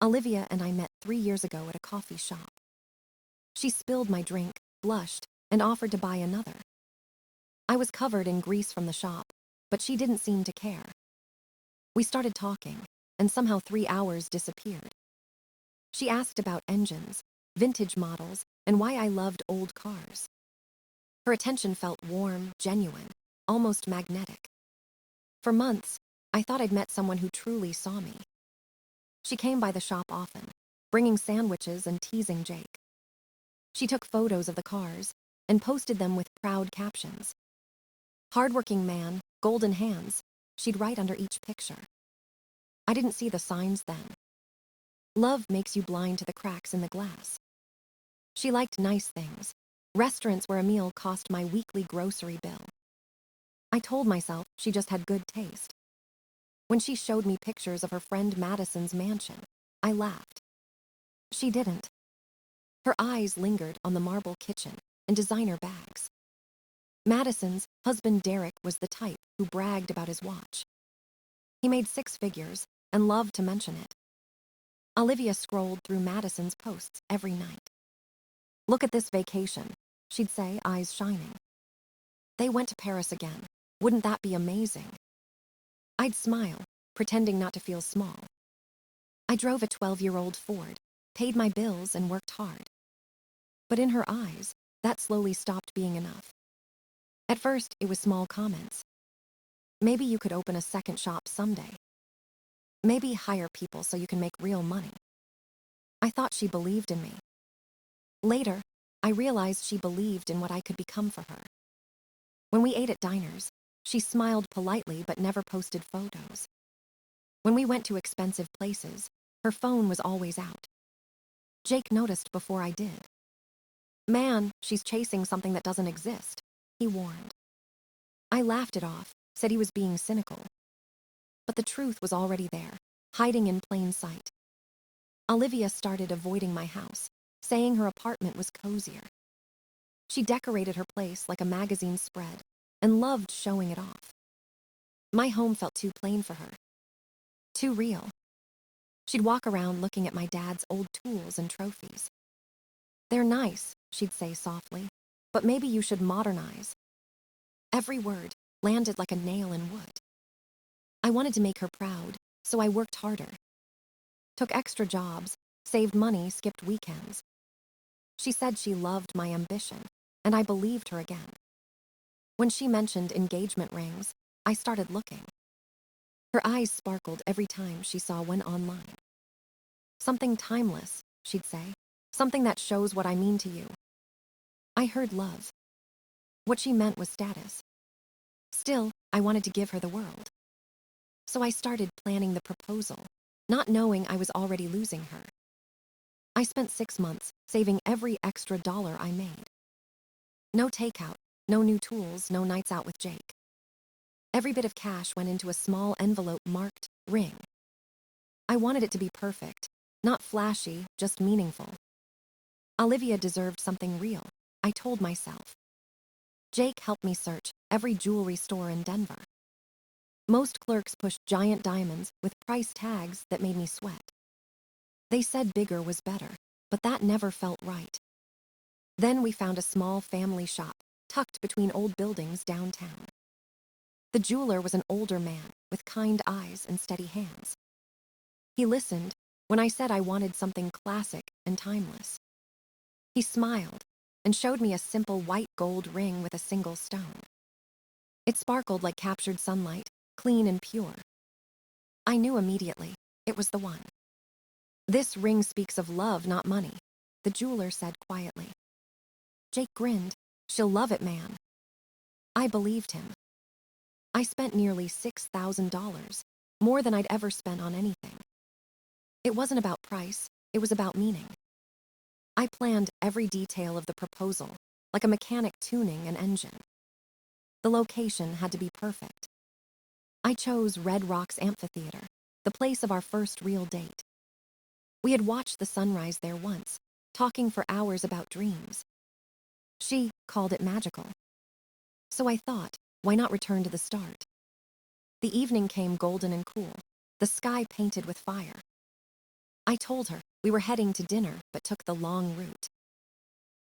Olivia and I met 3 years ago at a coffee shop. She spilled my drink, blushed, and offered to buy another. I was covered in grease from the shop, but she didn't seem to care. We started talking, and somehow 3 hours disappeared. She asked about engines, vintage models, and why I loved old cars. Her attention felt warm, genuine, almost magnetic. For months, I thought I'd met someone who truly saw me. She came by the shop often, bringing sandwiches and teasing Jake. She took photos of the cars and posted them with proud captions. Hardworking man, golden hands, she'd write under each picture. I didn't see the signs then. Love makes you blind to the cracks in the glass. She liked nice things, restaurants where a meal cost my weekly grocery bill. I told myself she just had good taste. When she showed me pictures of her friend Madison's mansion, I laughed. She didn't. Her eyes lingered on the marble kitchen and designer bags. Madison's husband Derek was the type who bragged about his watch. He made 6 figures and loved to mention it. Olivia scrolled through Madison's posts every night. "Look at this vacation," she'd say, eyes shining. "They went to Paris again. Wouldn't that be amazing?" I'd smile, pretending not to feel small. I drove a 12-year-old Ford, paid my bills, and worked hard. But in her eyes, that slowly stopped being enough. At first, it was small comments. "Maybe you could open a second shop someday. Maybe hire people so you can make real money." I thought she believed in me. Later, I realized she believed in what I could become for her. When we ate at diners, she smiled politely but never posted photos. When we went to expensive places, her phone was always out. Jake noticed before I did. "Man, she's chasing something that doesn't exist," he warned. I laughed it off, said he was being cynical. But the truth was already there, hiding in plain sight. Olivia started avoiding my house, saying her apartment was cozier. She decorated her place like a magazine spread and loved showing it off. My home felt too plain for her. Too real. She'd walk around looking at my dad's old tools and trophies. "They're nice," she'd say softly, "but maybe you should modernize." Every word landed like a nail in wood. I wanted to make her proud, so I worked harder. Took extra jobs, saved money, skipped weekends. She said she loved my ambition, and I believed her again. When she mentioned engagement rings, I started looking. Her eyes sparkled every time she saw one online. "Something timeless," she'd say. "Something that shows what I mean to you." I heard love. What she meant was status. Still, I wanted to give her the world. So I started planning the proposal, not knowing I was already losing her. I spent 6 months saving every extra dollar I made. No takeout, no new tools, no nights out with Jake. Every bit of cash went into a small envelope marked ring. I wanted it to be perfect, not flashy, just meaningful. Olivia deserved something real, I told myself. Jake helped me search every jewelry store in Denver. Most clerks pushed giant diamonds with price tags that made me sweat. They said bigger was better, but that never felt right. Then we found a small family shop tucked between old buildings downtown. The jeweler was an older man with kind eyes and steady hands. He listened when I said I wanted something classic and timeless. He smiled and showed me a simple white gold ring with a single stone. It sparkled like captured sunlight, clean and pure. I knew immediately it was the one. "This ring speaks of love, not money," the jeweler said quietly. Jake grinned. "She'll love it, man." I believed him. I spent nearly $6,000, more than I'd ever spent on anything. It wasn't about price, it was about meaning. I planned every detail of the proposal, like a mechanic tuning an engine. The location had to be perfect. I chose Red Rocks Amphitheater, the place of our first real date. We had watched the sunrise there once, talking for hours about dreams. She called it magical. So I thought, why not return to the start? The evening came golden and cool, the sky painted with fire. I told her we were heading to dinner but took the long route.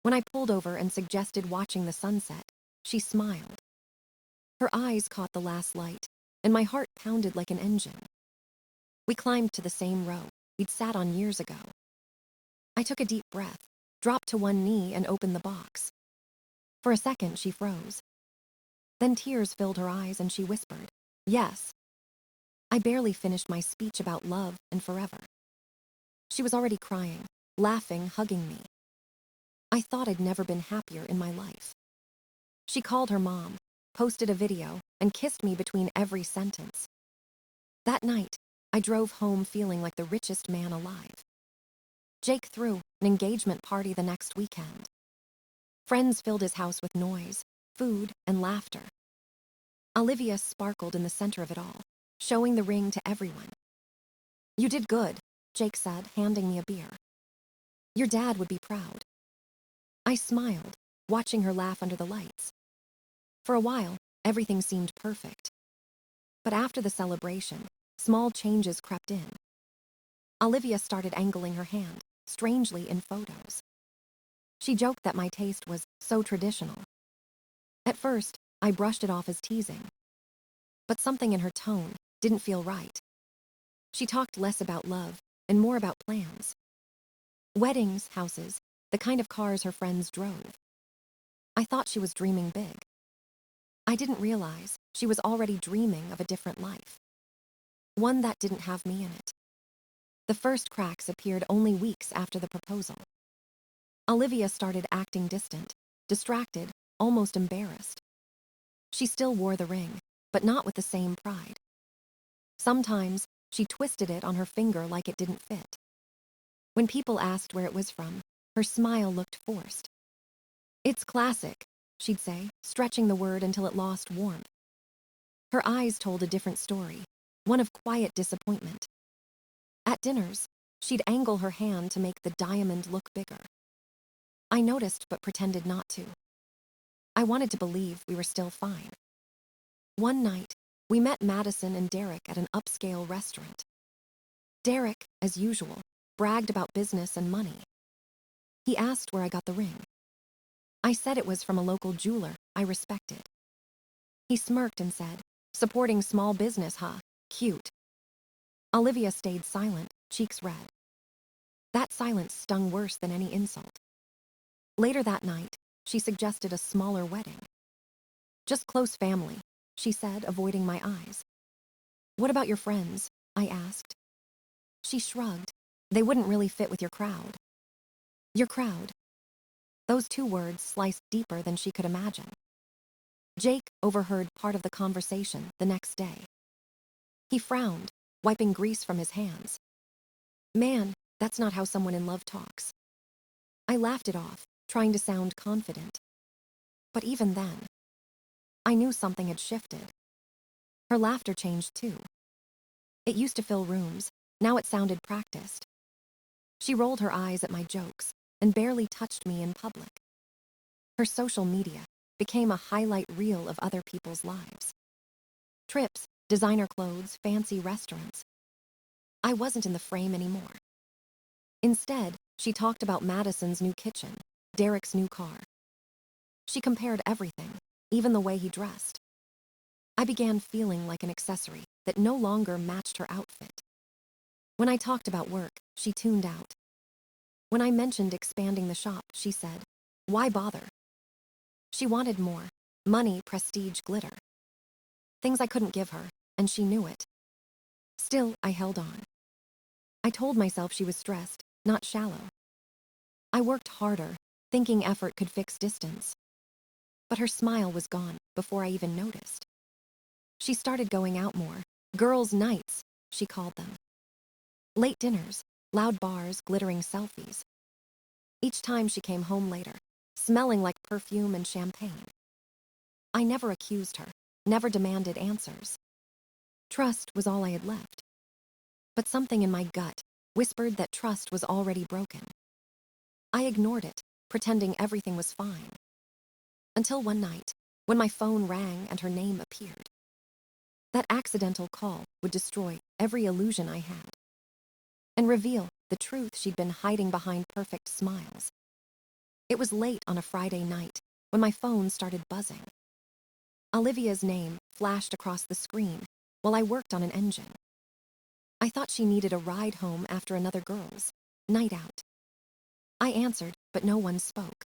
When I pulled over and suggested watching the sunset, she smiled. Her eyes caught the last light, and my heart pounded like an engine. We climbed to the same row we'd sat on years ago. I took a deep breath, dropped to one knee, and opened the box. For a second, she froze. Then tears filled her eyes and she whispered, "Yes." I barely finished my speech about love and forever. She was already crying, laughing, hugging me. I thought I'd never been happier in my life. She called her mom, posted a video, and kissed me between every sentence. That night, I drove home feeling like the richest man alive. Jake threw an engagement party the next weekend. Friends filled his house with noise, food, and laughter. Olivia sparkled in the center of it all, showing the ring to everyone. "You did good," Jake said, handing me a beer. "Your dad would be proud." I smiled, watching her laugh under the lights. For a while, everything seemed perfect. But after the celebration, small changes crept in. Olivia started angling her hand, strangely in photos. She joked that my taste was so traditional. At first, I brushed it off as teasing. But something in her tone didn't feel right. She talked less about love and more about plans. Weddings, houses, the kind of cars her friends drove. I thought she was dreaming big. I didn't realize she was already dreaming of a different life. One that didn't have me in it. The first cracks appeared only weeks after the proposal. Olivia started acting distant, distracted, almost embarrassed. She still wore the ring, but not with the same pride. Sometimes, she twisted it on her finger like it didn't fit. When people asked where it was from, her smile looked forced. "It's classic," she'd say, stretching the word until it lost warmth. Her eyes told a different story, one of quiet disappointment. At dinners, she'd angle her hand to make the diamond look bigger. I noticed but pretended not to. I wanted to believe we were still fine. One night, we met Madison and Derek at an upscale restaurant. Derek, as usual, bragged about business and money. He asked where I got the ring. I said it was from a local jeweler I respected. He smirked and said, "Supporting small business, huh? Cute." Olivia stayed silent, cheeks red. That silence stung worse than any insult. Later that night, she suggested a smaller wedding. "Just close family," she said, avoiding my eyes. "What about your friends?" I asked. She shrugged. "They wouldn't really fit with your crowd." Your crowd. Those two words sliced deeper than she could imagine. Jake overheard part of the conversation the next day. He frowned, wiping grease from his hands. "Man, that's not how someone in love talks." I laughed it off, trying to sound confident. But even then, I knew something had shifted. Her laughter changed too. It used to fill rooms, now it sounded practiced. She rolled her eyes at my jokes and barely touched me in public. Her social media became a highlight reel of other people's lives. Trips, designer clothes, fancy restaurants. I wasn't in the frame anymore. Instead, she talked about Madison's new kitchen, Derek's new car. She compared everything, even the way he dressed. I began feeling like an accessory that no longer matched her outfit. When I talked about work, she tuned out. When I mentioned expanding the shop, she said, "Why bother?" She wanted more: money, prestige, glitter. Things I couldn't give her, and she knew it. Still, I held on. I told myself she was stressed, not shallow. I worked harder, thinking effort could fix distance. But her smile was gone before I even noticed. She started going out more. Girls' nights, she called them. Late dinners, loud bars, glittering selfies. Each time she came home later, smelling like perfume and champagne. I never accused her, never demanded answers. Trust was all I had left. But something in my gut whispered that trust was already broken. I ignored it, pretending everything was fine. Until one night, when my phone rang and her name appeared. That accidental call would destroy every illusion I had. And reveal the truth she'd been hiding behind perfect smiles. It was late on a Friday night when my phone started buzzing. Olivia's name flashed across the screen while I worked on an engine. I thought she needed a ride home after another girl's night out. I answered, but no one spoke.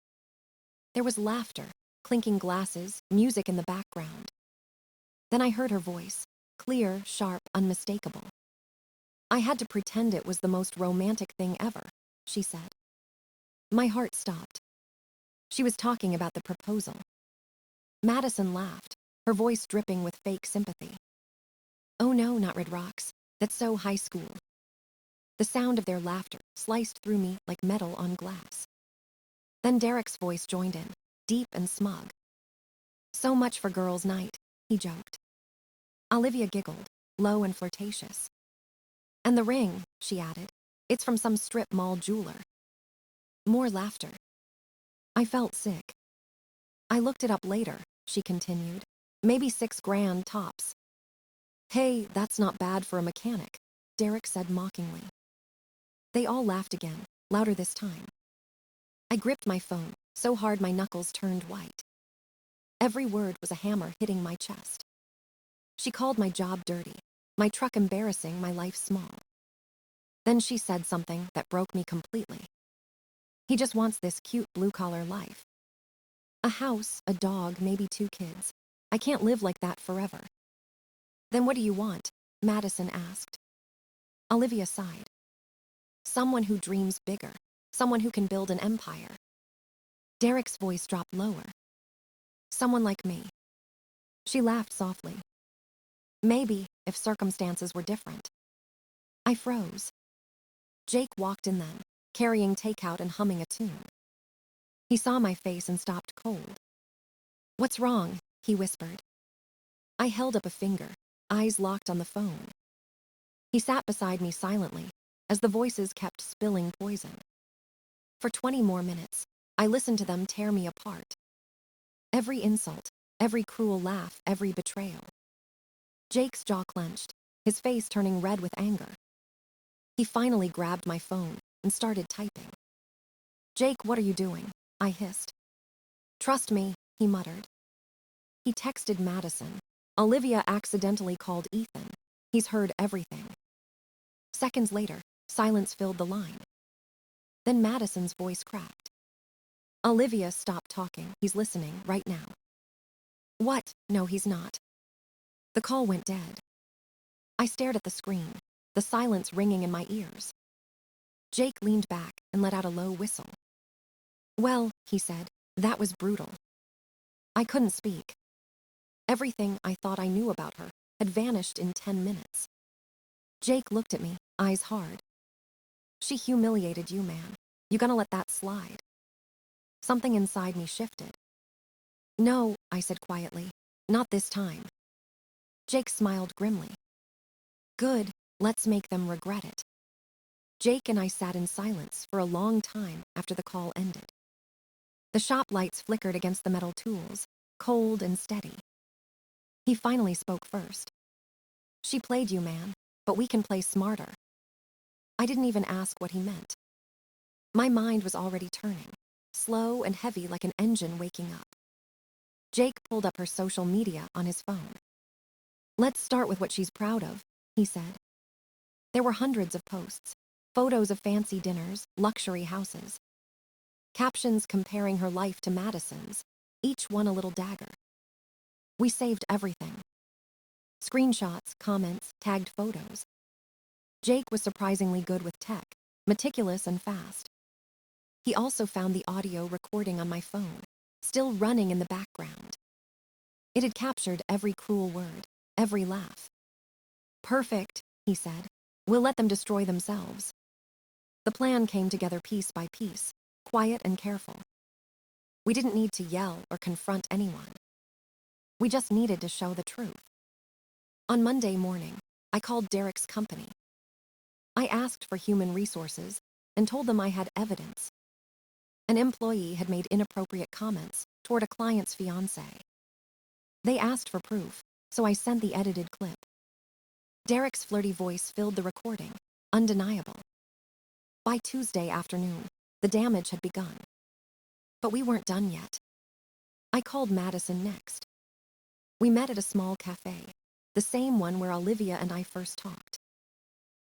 There was laughter, clinking glasses, music in the background. Then I heard her voice, clear, sharp, unmistakable. "I had to pretend it was the most romantic thing ever," she said. My heart stopped. She was talking about the proposal. Madison laughed, her voice dripping with fake sympathy. "Oh no, not Red Rocks. That's so high school." The sound of their laughter sliced through me like metal on glass. Then Derek's voice joined in, deep and smug. "So much for girls' night," he joked. Olivia giggled, low and flirtatious. "And the ring," she added. "It's from some strip mall jeweler." More laughter. I felt sick. "I looked it up later," she continued. "Maybe $6,000 tops." "Hey, that's not bad for a mechanic," Derek said mockingly. They all laughed again, louder this time. I gripped my phone, so hard my knuckles turned white. Every word was a hammer hitting my chest. She called my job dirty, my truck embarrassing, my life small. Then she said something that broke me completely. "He just wants this cute blue-collar life. A house, a dog, maybe 2 kids. I can't live like that forever." "Then what do you want?" Madison asked. Olivia sighed. "Someone who dreams bigger, someone who can build an empire." Derek's voice dropped lower. "Someone like me." She laughed softly. "Maybe, if circumstances were different." I froze. Jake walked in then, carrying takeout and humming a tune. He saw my face and stopped cold. "What's wrong?" he whispered. I held up a finger, eyes locked on the phone. He sat beside me silently, as the voices kept spilling poison. For 20 more minutes, I listened to them tear me apart. Every insult, every cruel laugh, every betrayal. Jake's jaw clenched, his face turning red with anger. He finally grabbed my phone and started typing. "Jake, what are you doing?" I hissed. "Trust me," he muttered. He texted Madison. "Olivia accidentally called Ethan. He's heard everything." Seconds later, silence filled the line. Then Madison's voice cracked. "Olivia, stop talking. He's listening right now." "What? No, he's not." The call went dead. I stared at the screen, the silence ringing in my ears. Jake leaned back and let out a low whistle. "Well," he said, "that was brutal." I couldn't speak. Everything I thought I knew about her had vanished in 10 minutes. Jake looked at me, eyes hard. "She humiliated you, man. You gonna let that slide?" Something inside me shifted. "No," I said quietly, "not this time." Jake smiled grimly. "Good, let's make them regret it." Jake and I sat in silence for a long time after the call ended. The shop lights flickered against the metal tools, cold and steady. He finally spoke first. "She played you, man, but we can play smarter." I didn't even ask what he meant. My mind was already turning, slow and heavy like an engine waking up. Jake pulled up her social media on his phone. "Let's start with what she's proud of," he said. There were hundreds of posts, photos of fancy dinners, luxury houses. Captions comparing her life to Madison's, each one a little dagger. We saved everything. Screenshots, comments, tagged photos. Jake was surprisingly good with tech, meticulous and fast. He also found the audio recording on my phone, still running in the background. It had captured every cruel word, every laugh. "Perfect," he said. "We'll let them destroy themselves." The plan came together piece by piece, quiet and careful. We didn't need to yell or confront anyone. We just needed to show the truth. On Monday morning, I called Derek's company. I asked for human resources and told them I had evidence. An employee had made inappropriate comments toward a client's fiancée. They asked for proof, so I sent the edited clip. Derek's flirty voice filled the recording, undeniable. By Tuesday afternoon, the damage had begun. But we weren't done yet. I called Madison next. We met at a small cafe, the same one where Olivia and I first talked.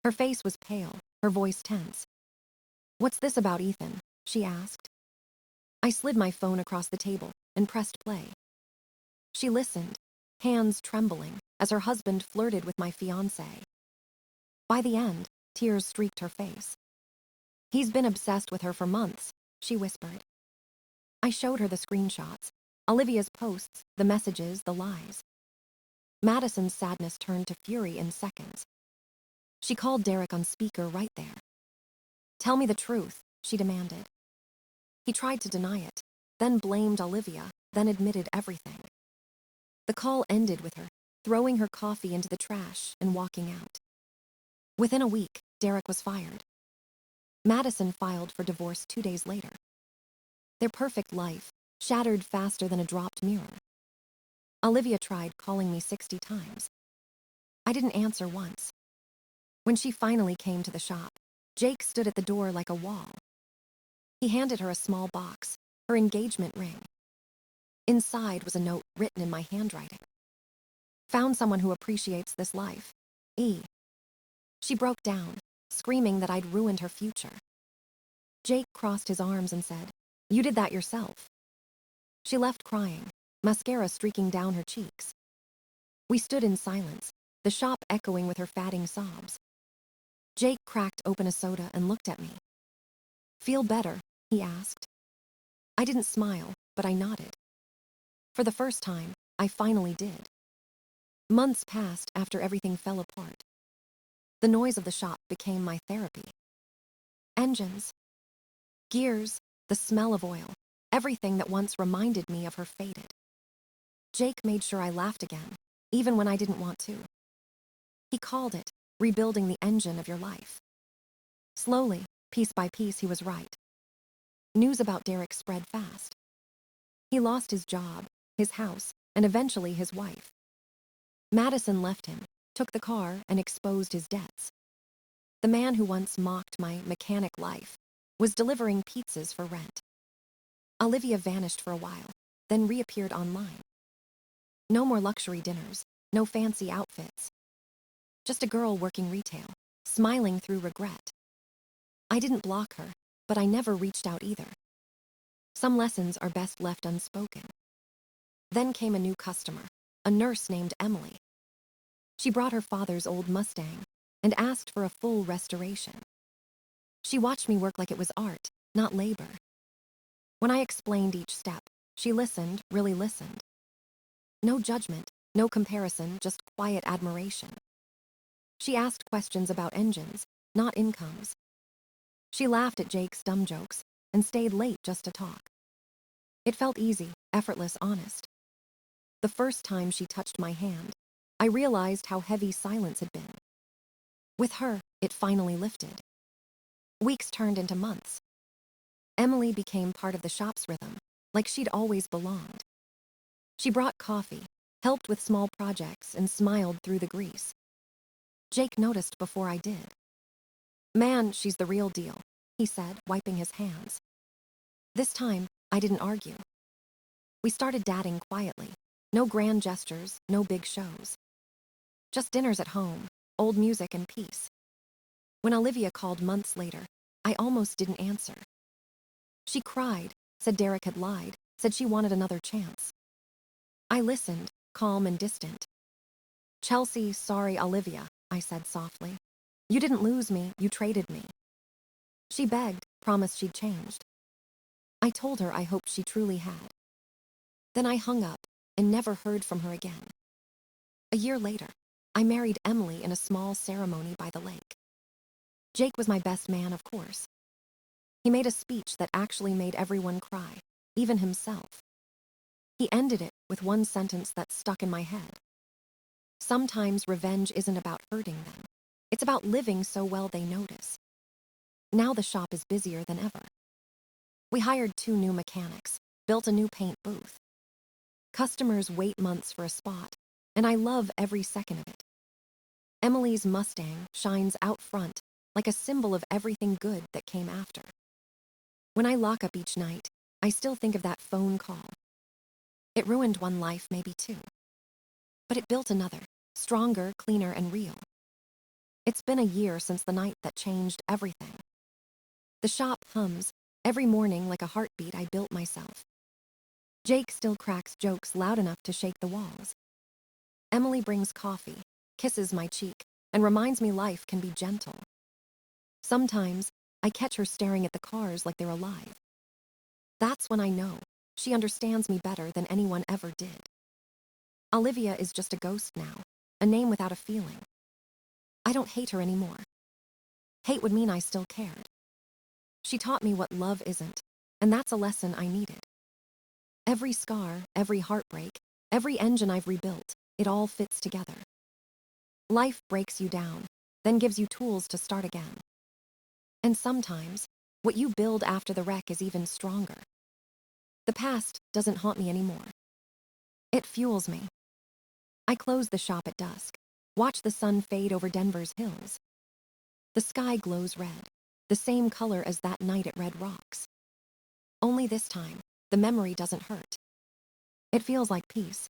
Her face was pale, her voice tense. "What's this about Ethan?" she asked. I slid my phone across the table and pressed play. She listened, hands trembling, as her husband flirted with my fiancée. By the end, tears streaked her face. "He's been obsessed with her for months," she whispered. I showed her the screenshots, Olivia's posts, the messages, the lies. Madison's sadness turned to fury in seconds. She called Derek on speaker right there. "Tell me the truth," she demanded. He tried to deny it, then blamed Olivia, then admitted everything. The call ended with her throwing her coffee into the trash and walking out. Within a week, Derek was fired. Madison filed for divorce 2 days later. Their perfect life shattered faster than a dropped mirror. Olivia tried calling me 60 times. I didn't answer once. When she finally came to the shop, Jake stood at the door like a wall. He handed her a small box, her engagement ring. Inside was a note written in my handwriting. "Found someone who appreciates this life. E." She broke down, screaming that I'd ruined her future. Jake crossed his arms and said, "You did that yourself." She left crying, mascara streaking down her cheeks. We stood in silence, the shop echoing with her fatting sobs. Jake cracked open a soda and looked at me. "Feel better?" he asked. I didn't smile, but I nodded. For the first time, I finally did. Months passed after everything fell apart. The noise of the shop became my therapy. Engines, gears, the smell of oil, everything that once reminded me of her faded. Jake made sure I laughed again, even when I didn't want to. He called it rebuilding the engine of your life. Slowly, piece by piece, he was right. News about Derek spread fast. He lost his job, his house, and eventually his wife. Madison left him, took the car, and exposed his debts. The man who once mocked my mechanic life was delivering pizzas for rent. Olivia vanished for a while, then reappeared online. No more luxury dinners, no fancy outfits. Just a girl working retail, smiling through regret. I didn't block her, but I never reached out either. Some lessons are best left unspoken. Then came a new customer, a nurse named Emily. She brought her father's old Mustang and asked for a full restoration. She watched me work like it was art, not labor. When I explained each step, she listened, really listened. No judgment, no comparison, just quiet admiration. She asked questions about engines, not incomes. She laughed at Jake's dumb jokes and stayed late just to talk. It felt easy, effortless, honest. The first time she touched my hand, I realized how heavy silence had been. With her, it finally lifted. Weeks turned into months. Emily became part of the shop's rhythm, like she'd always belonged. She brought coffee, helped with small projects, and smiled through the grease. Jake noticed before I did. "Man, she's the real deal," he said, wiping his hands. This time, I didn't argue. We started dating quietly. No grand gestures, no big shows. Just dinners at home, old music and peace. When Olivia called months later, I almost didn't answer. She cried, said Derek had lied, said she wanted another chance. I listened, calm and distant. "Chelsea, sorry, Olivia," I said softly. "You didn't lose me, you traded me." She begged, promised she'd changed. I told her I hoped she truly had. Then I hung up and never heard from her again. A year later, I married Emily in a small ceremony by the lake. Jake was my best man, of course. He made a speech that actually made everyone cry, even himself. He ended it with one sentence that stuck in my head. "Sometimes revenge isn't about hurting them. It's about living so well they notice." Now the shop is busier than ever. We hired 2 new mechanics, built a new paint booth. Customers wait months for a spot, and I love every second of it. Emily's Mustang shines out front like a symbol of everything good that came after. When I lock up each night, I still think of that phone call. It ruined one life, maybe two. But it built another, stronger, cleaner, and real. It's been a year since the night that changed everything. The shop hums every morning like a heartbeat I built myself. Jake still cracks jokes loud enough to shake the walls. Emily brings coffee, kisses my cheek, and reminds me life can be gentle. Sometimes, I catch her staring at the cars like they're alive. That's when I know she understands me better than anyone ever did. Olivia is just a ghost now, a name without a feeling. I don't hate her anymore. Hate would mean I still cared. She taught me what love isn't, and that's a lesson I needed. Every scar, every heartbreak, every engine I've rebuilt, it all fits together. Life breaks you down, then gives you tools to start again. And sometimes, what you build after the wreck is even stronger. The past doesn't haunt me anymore. It fuels me. I close the shop at dusk, watch the sun fade over Denver's hills. The sky glows red, the same color as that night at Red Rocks. Only this time, the memory doesn't hurt. It feels like peace,